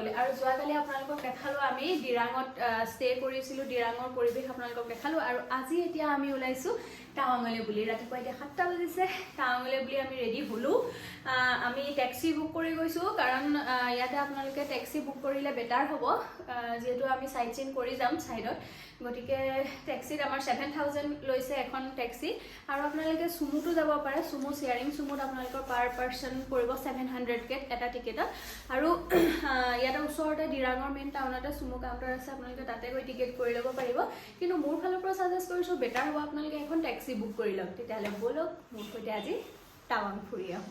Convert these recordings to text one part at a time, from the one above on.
বুলি আৰু যোৱাকালি আপোনালোকক দেখালো আমি ডিৰাঙত ষ্টে কৰিছিলো ডিৰাঙৰ পৰিৱেশ আপোনালোকক দেখালো আৰু আজি এতিয়া আমি ওলাইছো টাৱাঙলে বুলি ৰাতিপুৱা এতিয়া 7টা বাজিছে টাৱাঙলে বুলি আমি ৰেডি হলো আমি ট্যাক্সি বুক কৰি গৈছো কাৰণ ইয়াতে আপোনালোকে ট্যাক্সি বুক কৰিলে বেটাৰ হ'ব যেহেতু আমি সাইট সিন কৰি যাম সাইডত গটিকে ট্যাক্সিত আমাৰ 7000 লৈছে এখন ট্যাক্সি আৰু আপোনালোকে সুমুটো যাব পাৰে সুমু শেয়াৰিং সুমুত আপোনালোকৰ পাৰ পাৰসন পৰিব 700 কে এটা টিকেটত আৰু ইয়াতে ওচৰতে ডিৰাঙৰ মেইন টাউনতে সুমু কাউন্টাৰ আছে আপোনালোকে তাতে গৈ টিকেট কৰি ল'ব পাৰিব কিন্তু মোৰ ফালৰ পৰা সাজেষ্ট কৰিছো বেটাৰ হ'ব আপোনালোকে এখন ট্যাক্সি বুক কৰি লওক তেতিয়ালে বলক মোৰ সৈতে আজি টাৱাং ফুৰি আহো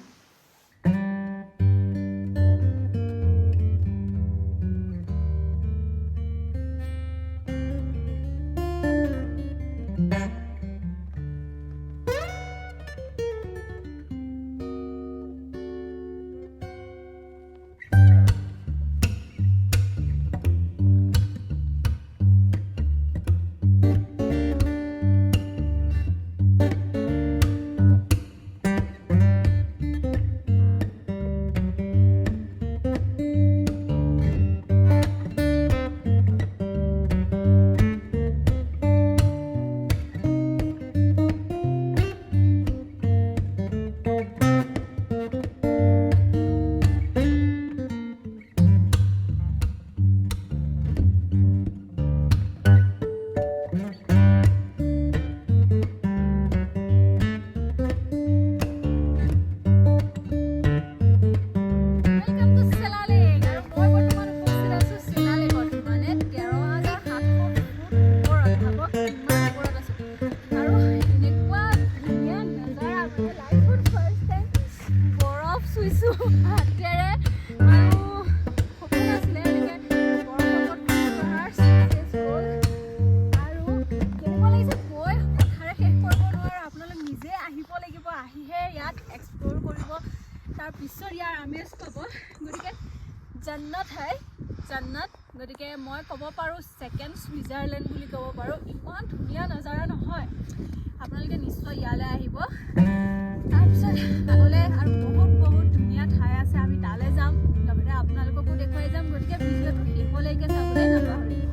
जन्नत है जन्नत गतिके मैं कब पारो सेकेंड स्विट्जरलैंड बुली कब पारो इमान धुनिया नजारा নহয় আপোনালোকে নিশ্চয় ইয়ালে আহিব তাৰপিছত আগলে আৰু বহুত ধুনিয়া ঠাই আছে আমি তালে যাম লগতে আপোনালোককো দেখুৱাই যাম গতিকে ভিডিওটো শেষলৈকে চাবলৈ নাপাহৰিব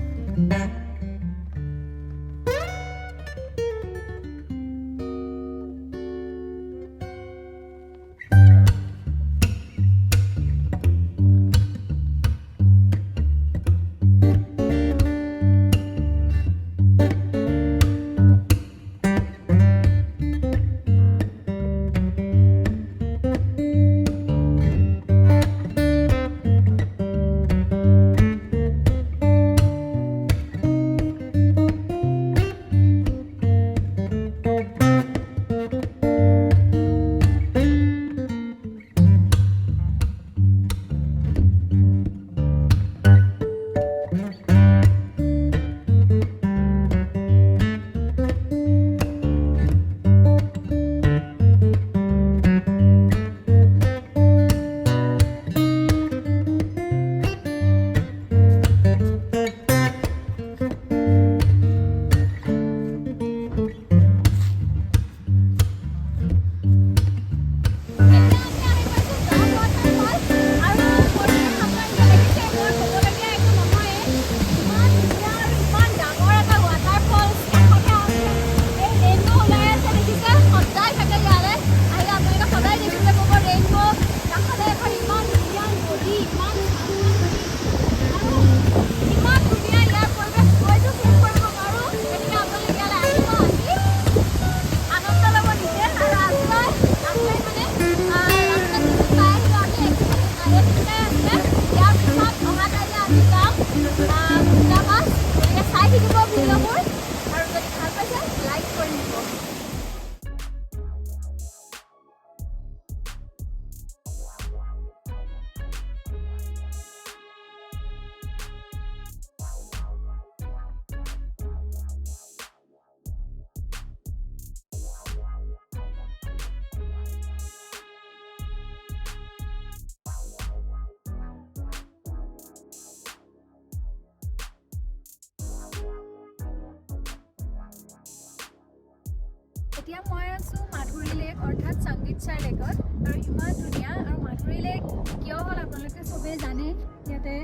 এতিয়া মই আছো মাধুৰী লেক অৰ্থাৎ সংগীতচাৰ লেকত আৰু ইমান ধুনীয়া আৰু মাধুৰী লেক কিয় হ'ল আপোনালোকে চবেই জানে ইয়াতে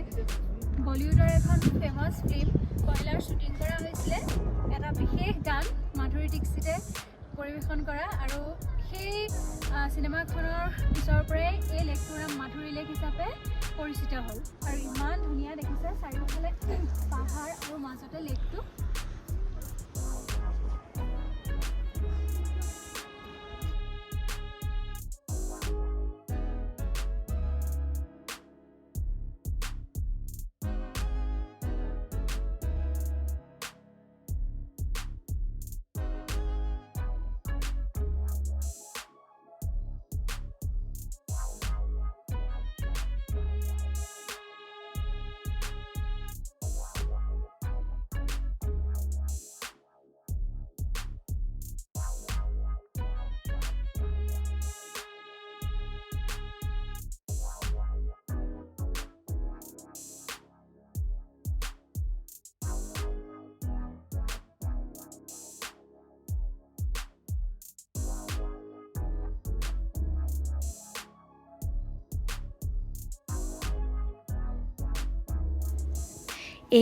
বলিউডৰ এখন ফেমাছ ফিল্ম কয়লাৰ শ্বুটিং কৰা হৈছিলে এটা বিশেষ গান মাধুৰী দীক্ষিতে পৰিৱেশন কৰা আৰু সেই চিনেমাখনৰ পিছৰ পৰাই এই লেকটোৰ নাম মাধুৰী লেক হিচাপে পৰিচিত হ'ল আৰু ইমান ধুনীয়া দেখিছে চাৰিওফালে পাহাৰ আৰু মাজতে লেকটো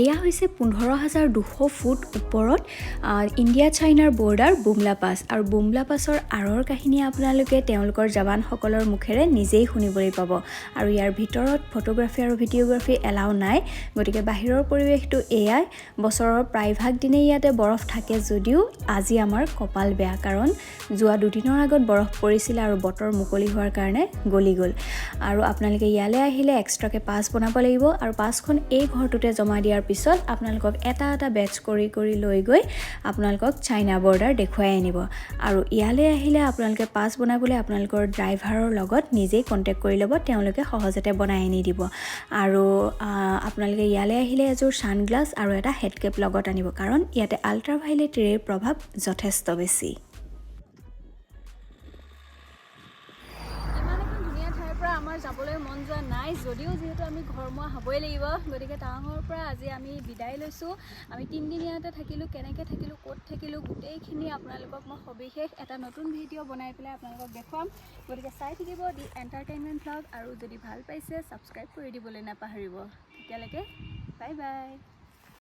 এয়া হৈছে 15,200 ফুট ওপৰত ইণ্ডিয়া চাইনাৰ বৰ্ডাৰ বুমলাপাছ আৰু বুমলাপাছৰ আঁৰৰ কাহিনী আপোনালোকে তেওঁলোকৰ জৱানসকলৰ মুখেৰে নিজেই শুনিবলৈ পাব আৰু ইয়াৰ ভিতৰত ফটোগ্ৰাফী আৰু ভিডিঅ'গ্ৰাফী এলাও নাই গতিকে বাহিৰৰ পৰিৱেশটো এয়াই বছৰৰ প্ৰায়ভাগ দিনেই ইয়াতে বৰফ থাকে যদিও আজি আমাৰ কপাল বেয়া কাৰণ যোৱা দুদিনৰ আগত বৰফ পৰিছিল আৰু বতৰ মুকলি হোৱাৰ কাৰণে গলি গ'ল আৰু আপোনালোকে ইয়ালৈ আহিলে এক্সট্ৰাকে পাছ বনাব লাগিব আৰু পাছখন এই ঘৰটোতে জমা দিয়াৰ পিছত আপোনালোকক এটা বেচ কৰি লৈ গৈ আপোনালোকক চাইনা বৰ্ডাৰ দেখুৱাই আনিব আৰু ইয়ালৈ আহিলে আপোনালোকে পাছ বনাবলৈ আপোনালোকৰ ড্ৰাইভাৰৰ লগত নিজেই কণ্টেক্ট কৰি ল'ব তেওঁলোকে সহজতে বনাই আনি দিব আৰু আপোনালোকে ইয়ালৈ আহিলে এযোৰ ছানগ্লাছ আৰু এটা হেডকেপ লগত আনিব কাৰণ ইয়াতে আল্ট্ৰাভাইলেট ৰেৰ প্ৰভাৱ যথেষ্ট বেছি আমাৰ যাবলৈ মন যোৱা নাই যদিও যিহেতু আমি ঘৰমুৱা হ'বই লাগিব গতিকে টাৱাঙৰ পৰা আজি আমি বিদায় লৈছোঁ আমি 3 দিন ইয়াতে থাকিলোঁ কেনেকৈ থাকিলোঁ ক'ত থাকিলোঁ গোটেইখিনি আপোনালোকক মই সবিশেষ এটা নতুন ভিডিঅ' বনাই পেলাই আপোনালোকক দেখুৱাম গতিকে চাই থাকিব দি এণ্টাৰটেইনমেণ্ট ব্লগ আৰু যদি ভাল পাইছে ছাবস্ক্ৰাইব কৰি দিবলৈ নাপাহৰিব তেতিয়ালৈকে বাই বাই